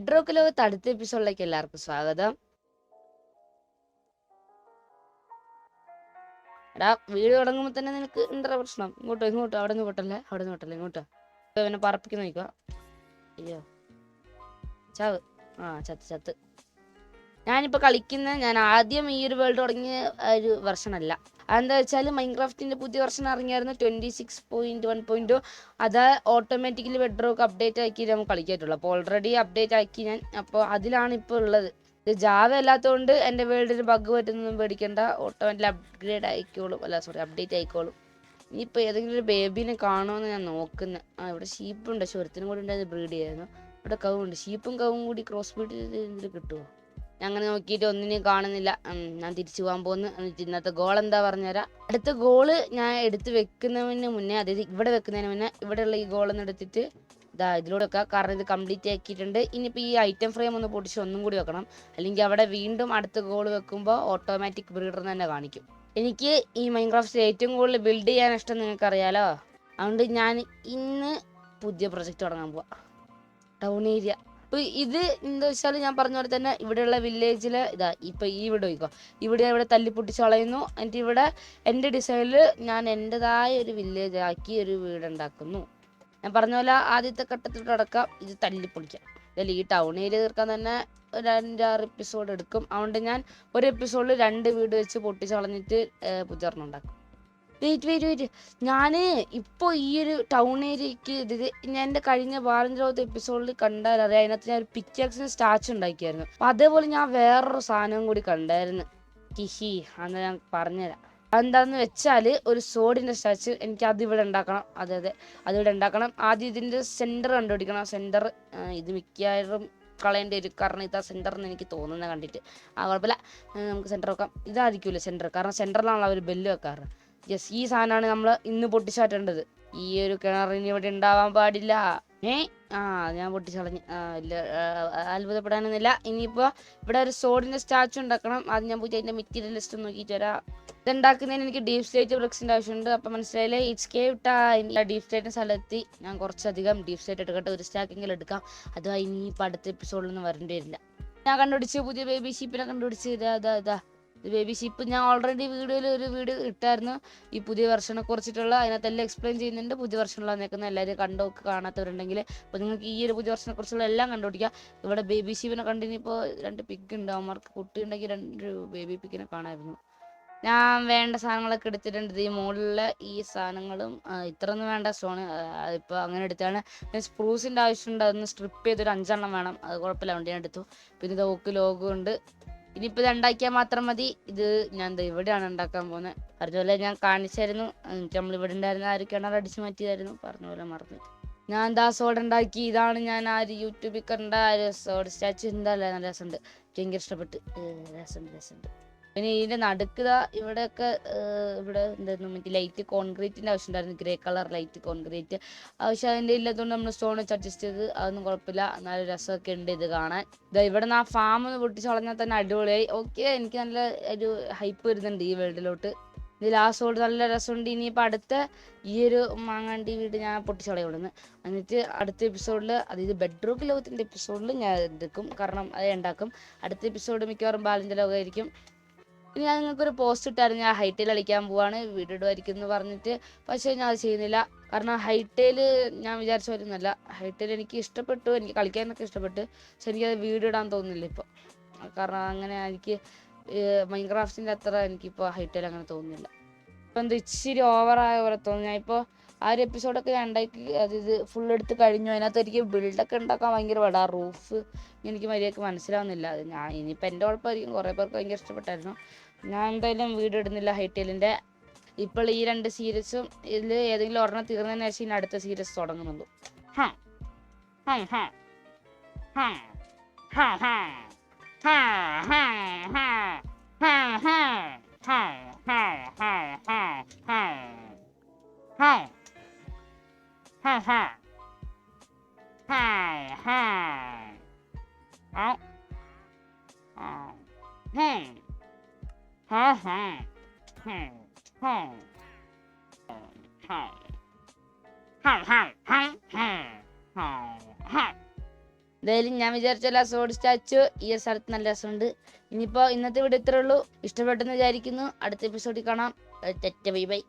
Bedrock ലോകത്ത് അടുത്ത എപ്പിസോഡിലേക്ക് എല്ലാവർക്കും സ്വാഗതം. എടാ, വീട് തുടങ്ങുമ്പോൾ തന്നെ നിനക്ക് എന്താ പ്രശ്നം? ഇങ്ങോട്ടോ അവിടെ നിന്ന് പൊട്ടല്ലേ ഇങ്ങോട്ടോ. ഇവനെ പറപ്പിക്കുന്ന നോക്കുക. അയ്യോ ചാവ്. ചത്ത്. ഞാനിപ്പോൾ ഞാൻ ആദ്യം ഈ ഒരു വേൾഡ് തുടങ്ങിയ ഒരു വെർഷൻ അല്ല. അതെന്താ വെച്ചാൽ മൈൻക്രാഫ്റ്റിന്റെ പുതിയ വെർഷൻ ഇറങ്ങിയായിരുന്നു 26.1.0. അത് ഓട്ടോമാറ്റിക്കലി ബെഡ്റോക്ക് അപ്ഡേറ്റ് ആക്കി നമുക്ക് കളിക്കാറ്റുള്ളൂ. അപ്പോൾ ഓൾറെഡി അപ്ഡേറ്റ് ആക്കി ഞാൻ. അപ്പോൾ അതിലാണ് ഇപ്പോൾ ഉള്ളത്. ഇത് ജാവ അല്ലാത്തതുകൊണ്ട് എൻ്റെ വേൾഡിന് ബഗ് പറ്റുന്നൊന്നും പേടിക്കേണ്ട. ഓട്ടോമാറ്റിക്കലി അപ്ഡേറ്റ് ആയിക്കോളും. ഇനിയിപ്പോൾ ഏതെങ്കിലും ഒരു ബേബീനെ കാണുമെന്ന് ഞാൻ നോക്കുന്നത്. ഇവിടെ ഷീപ്പുണ്ട്, പക്ഷെ ഒരുത്തിനും കൂടി ഉണ്ടായത് ബ്രീഡ് ചെയ്യായിരുന്നു. ഇവിടെ കവുണ്ട്. ഷീപ്പും കവും കൂടി ക്രോസ് ബ്രീഡ് ഇതിൽ കിട്ടുമോ? ഞാൻ അങ്ങനെ നോക്കിയിട്ട് ഒന്നിനെയും കാണുന്നില്ല. ഞാൻ തിരിച്ചു പോകാൻ പോകുന്നു. ഇന്നത്തെ ഗോൾ എന്താ പറഞ്ഞുതരാം. അടുത്ത ഗോള് ഞാൻ എടുത്ത് വെക്കുന്നതിന് മുന്നേ, അതായത് ഇവിടെ വെക്കുന്നതിന് മുന്നേ ഇവിടെയുള്ള ഈ ഗോളൊന്നും എടുത്തിട്ട് ഇതിലൂടെ വെക്കാം. കാരണം ഇത് കംപ്ലീറ്റ് ആക്കിയിട്ടുണ്ട്. ഇനിയിപ്പോൾ ഈ ഐറ്റം ഫ്രെയിം ഒന്ന് പൊട്ടിച്ച് ഒന്നും കൂടി വെക്കണം. അല്ലെങ്കിൽ അവിടെ വീണ്ടും അടുത്ത ഗോൾ വെക്കുമ്പോൾ ഓട്ടോമാറ്റിക് ബ്രീഡർ തന്നെ കാണിക്കും. എനിക്ക് ഈ മൈൻക്രാഫ്റ്റ് ഏറ്റവും കൂടുതൽ ബിൽഡ് ചെയ്യാൻ ഇഷ്ടം നിങ്ങൾക്കറിയാലോ. അതുകൊണ്ട് ഞാൻ ഇന്ന് പുതിയ പ്രൊജക്റ്റ് തുടങ്ങാൻ പോവാം. Town area. അപ്പോൾ ഇത് എന്താ വെച്ചാൽ ഞാൻ പറഞ്ഞ പോലെ തന്നെ ഇവിടെയുള്ള വില്ലേജിൽ ഇപ്പോൾ ഈ വീട് നോക്കിക്കോ. ഇവിടെ തല്ലിപ്പൊട്ടിച്ച് കളയുന്നു. എന്നിട്ട് ഇവിടെ എൻ്റെ ഡിസൈനിൽ ഞാൻ എൻ്റെതായ ഒരു വില്ലേജ് ആക്കി ഒരു വീടുണ്ടാക്കുന്നു. ഞാൻ പറഞ്ഞ പോലെ ആദ്യത്തെ ഘട്ടത്തിലോട്ട് അടക്കാം. ഇത് തല്ലിപ്പൊളിക്കാം. ഇതിൽ ഈ ടൗൺ ഏരിയ തീർക്കാൻ തന്നെ ഒരു 5-6 എപ്പിസോഡ് എടുക്കും. അതുകൊണ്ട് ഞാൻ ഒരു എപ്പിസോഡിൽ 2 വീട് വെച്ച് പൊട്ടിച്ച് കളഞ്ഞിട്ട് പുതിയൊരെണ്ണം ഉണ്ടാക്കും. വെയിറ്റ് ഞാൻ ഇപ്പോൾ ഈ ഒരു ടൗൺ ഏരിയക്ക് ഞാൻ എൻ്റെ കഴിഞ്ഞ ബാലൻസ് എപ്പിസോഡിൽ കണ്ടാലറിയാം. അതിനകത്ത് ഞാൻ ഒരു പിക്കാക്സിന് സ്റ്റാച്ചു ഉണ്ടാക്കിയായിരുന്നു. അപ്പം അതേപോലെ ഞാൻ വേറൊരു സാധനവും കൂടി കണ്ടായിരുന്നു. അന്ന് ഞാൻ പറഞ്ഞുതരാം. അതെന്താണെന്ന് വെച്ചാൽ ഒരു സോഡിൻ്റെ സ്റ്റാച്ചു. എനിക്ക് അതിവിടെ ഉണ്ടാക്കണം. അതിവിടെ ഉണ്ടാക്കണം. ആദ്യം ഇതിൻ്റെ സെൻറ്റർ കണ്ടുപിടിക്കണം. സെൻറ്റർ ഇത് മിക്കവാറും കളയേണ്ടി വരും. കാരണം ഇതാ സെൻറ്റർ എന്ന് എനിക്ക് തോന്നുന്നത് കണ്ടിട്ട്. കുഴപ്പമില്ല, നമുക്ക് സെൻറ്റർ വെക്കാം. ഇതായിരിക്കുമല്ലോ സെൻറ്റർ. കാരണം സെൻറ്ററിലാണല്ലോ അവർ ബെല്ല് വെക്കാറ്. യെസ്, ഈ സാധനമാണ് നമ്മൾ ഇന്ന് പൊട്ടിച്ചാറ്റേണ്ടത്. ഈ ഒരു കിണറിന് ഇവിടെ ഉണ്ടാവാൻ പാടില്ല. ഞാൻ പൊട്ടിച്ചളഞ്ഞ്. ഇല്ല, അത്ഭുതപ്പെടാനൊന്നുമില്ല. ഇനിയിപ്പോൾ ഇവിടെ ഒരു സോഡിൻ്റെ സ്റ്റാച്ചു ഉണ്ടാക്കണം. അത് ഞാൻ പോയിട്ട് അതിൻ്റെ മെറ്റീരിയൽ ലിസ്റ്റ് നോക്കിയിട്ട് വരാം. ഇതുണ്ടാക്കുന്നതിന് എനിക്ക് ഡീപ് സ്റ്റേറ്റ് ബ്രിക്സിൻ്റെ ആവശ്യമുണ്ട്. അപ്പം മനസ്സിലായില്ലേ, ഇറ്റ്സ് കേവ് ടൈം. ഡീപ് സ്റ്റേറ്റിൻ്റെ സ്ഥലത്തി ഞാൻ കുറച്ചധികം ഡീപ് സ്റ്റേറ്റ് എടുക്കട്ടെ. ഒരു സ്റ്റാക്കെങ്കിലും എടുക്കാം. അത് ഇനിയിപ്പോൾ അടുത്ത എപ്പിസോഡിലൊന്നും വരേണ്ടി വരില്ല. ഞാൻ കണ്ടുപിടിച്ച് പുതിയ ബേബി ഷീപ്പിനെ കണ്ടുപിടിച്ച് ഇതാ ബേബി ഷീപ്പ്. ഞാൻ ഓൾറെഡി ഒരു വീഡിയോ ഇട്ടായിരുന്നു ഈ പുതിയ വെർഷനെ കുറിച്ചിട്ടുള്ള. അതിനകത്തെല്ലാം എക്സ്പ്ലെയിൻ ചെയ്യുന്നുണ്ട്. പുതിയ വെർഷനിൽ വന്നേക്കുന്ന എല്ലാവരും കാണാത്തവരുണ്ടെങ്കിൽ അപ്പോൾ നിങ്ങൾക്ക് ഈ ഒരു പുതിയ വെർഷനെ കുറിച്ചുള്ള എല്ലാം കണ്ടുപിടിക്കുക. ഇവിടെ ബേബി ഷീപ്പിനെ കണ്ടിനിപ്പോൾ 2 പിക്ക് ഉണ്ട്. അവന്മാർക്ക് കുട്ടി ഉണ്ടെങ്കിൽ 2 ബേബി പിക്കിനെ കാണാമായിരുന്നു. ഞാൻ വേണ്ട സാധനങ്ങളൊക്കെ എടുത്തിട്ടുണ്ട്. ഈ മുകളിലെ ഈ സാധനങ്ങളും ഇത്രയൊന്നും വേണ്ട. സ്റ്റോൺ ഇപ്പോൾ അങ്ങനെ എടുത്താണ്. സ്പ്രൂസിൻ്റെ ആവശ്യമുണ്ട്. അതൊന്ന് സ്ട്രിപ്പ് ചെയ്തൊരു 5 എണ്ണം വേണം. അത് കുഴപ്പമില്ല, വണ്ടി ഞാൻ എടുത്തു. പിന്നെ ഇത് ലോഗോ ഉണ്ട്. ഇനിയിപ്പോൾ ഇത് ഉണ്ടാക്കിയാൽ മാത്രം മതി. ഇത് ഞാൻ ഇവിടെയാണ് ഉണ്ടാക്കാൻ പോകുന്നത്. അതുപോലെ ഞാൻ കാണിച്ചായിരുന്നു. നമ്മളിവിടെ ഉണ്ടായിരുന്ന ഒരു കിണറടിച്ച് മാറ്റിയതായിരുന്നു. പറഞ്ഞ പോലെ മറന്നു. ഞാൻ സോഡ് ഉണ്ടാക്കി. ഇതാണ് ഞാൻ യൂട്യൂബിൽ കണ്ട സോഡ് സ്റ്റാച്ചു. എന്തായാലും നല്ല രസമുണ്ട്. ഭയങ്കര ഇഷ്ടപ്പെട്ട്. രസമുണ്ട്. പിന്നെ ഇതിൻ്റെ നടുക്കുക ഇവിടെയൊക്കെ ഇവിടെ എന്തായിരുന്നു മറ്റേ ലൈറ്റ് കോൺക്രീറ്റിൻ്റെ ആവശ്യം ഉണ്ടായിരുന്നു. ഗ്രേ കളർ ലൈറ്റ് കോൺക്രീറ്റ് ആവശ്യം അതിൻ്റെ ഇല്ലാത്തതുകൊണ്ട് നമ്മൾ സ്റ്റോൺ വെച്ച് അഡ്ജസ്റ്റ് ചെയ്ത്. അതൊന്നും കുഴപ്പമില്ല, നല്ല രസമൊക്കെ ഉണ്ട് ഇത് കാണാൻ. ഇവിടെ നിന്ന് ആ ഫാം ഒന്ന് പൊട്ടിച്ച് കളഞ്ഞാൽ തന്നെ അടിപൊളിയായി. ഓക്കെ, എനിക്ക് നല്ല ഒരു ഹൈപ്പ് വരുന്നുണ്ട് ഈ വേൾഡിലോട്ട്. ഇത് ലാസ്റ്റോട് നല്ല രസമുണ്ട്. ഇനിയിപ്പോൾ അടുത്ത ഈ ഒരു മാങ്ങാണ്ടി വീട് ഞാൻ പൊട്ടിച്ച് കളയുന്നു. എന്നിട്ട് അടുത്ത എപ്പിസോഡിൽ, അതായത് ബെഡ്റൂക്ക് ലോകത്തിൻ്റെ എപ്പിസോഡിൽ ഞാൻ എടുക്കും. കാരണം അത് ഉണ്ടാക്കും. അടുത്ത എപ്പിസോഡ് മിക്കവാറും ബാലൻ്റെ ലോകമായിരിക്കും. ഇനി ഞാൻ നിങ്ങൾക്കൊരു പോസ്റ്റ് ഇട്ടായിരുന്നു. ഞാൻ ഹൈറ്റേൽ കളിക്കാൻ പോവാണ്, വീഡിയോ ഇടുമായിരിക്കും എന്ന് പറഞ്ഞിട്ട്. പക്ഷേ ഞാൻ അത് ചെയ്യുന്നില്ല. കാരണം ഹൈറ്റേൽ ഞാൻ വിചാരിച്ച പോലെ ഒന്നുമല്ല. ഹൈറ്റേൽ എനിക്ക് ഇഷ്ടപ്പെട്ടു, എനിക്ക് കളിക്കാനൊക്കെ ഇഷ്ടപ്പെട്ടു. പക്ഷെ എനിക്കത് വീഡിയോ ഇടാൻ തോന്നുന്നില്ല ഇപ്പോൾ. കാരണം അങ്ങനെ എനിക്ക് മൈൻക്രാഫ്റ്റിൻ്റെ അത്ര എനിക്കിപ്പോൾ ഹൈറ്റേൽ അങ്ങനെ തോന്നുന്നില്ല. ഇപ്പം എന്താ ഇച്ചിരി ഓവറായ പോലെ തോന്നുന്നു. ഞാൻ ഇപ്പോൾ ആ ഒരു എപ്പിസോഡൊക്കെ ഞാൻ ഉണ്ടാക്കി, അതായത് ഫുൾ എടുത്ത് കഴിഞ്ഞു. അതിനകത്ത് എനിക്ക് ബിൽഡൊക്കെ ഉണ്ടാക്കാൻ ഭയങ്കര പാടാ. റൂഫ് എനിക്ക് മര്യാദയ്ക്ക് മനസ്സിലാവുന്നില്ല. അത് ഞാൻ ഇനിയിപ്പോൾ എൻ്റെ കുഴപ്പമായിരിക്കും. കുറേ പേർക്ക് ഭയങ്കര ഇഷ്ടപ്പെട്ടായിരുന്നു. ഞാൻ എന്തായാലും വീഡിയോ ഇടുന്നില്ല ഹൈറ്റേലിൻ്റെ. ഇപ്പോൾ ഈ 2 സീരീസും ഇതിൽ ഏതെങ്കിലും ഒരെണ്ണം തീർന്നതിന് ശേഷം ഇനി അടുത്ത സീരീസ് തുടങ്ങുന്നുള്ളൂ. എന്തായാലും ഞാൻ വിചാരിച്ചല്ല, സോഡ് സ്റ്റാച്ചു ഈ ഒരു സ്ഥലത്ത് നല്ല രസമുണ്ട്. ഇനിയിപ്പോൾ ഇന്നത്തെ വീഡിയോ ഇത്രേ ഉള്ളൂ. ഇഷ്ടപ്പെട്ടെന്ന് വിചാരിക്കുന്നു. അടുത്ത എപ്പിസോഡിൽ കാണാം. Bye bye.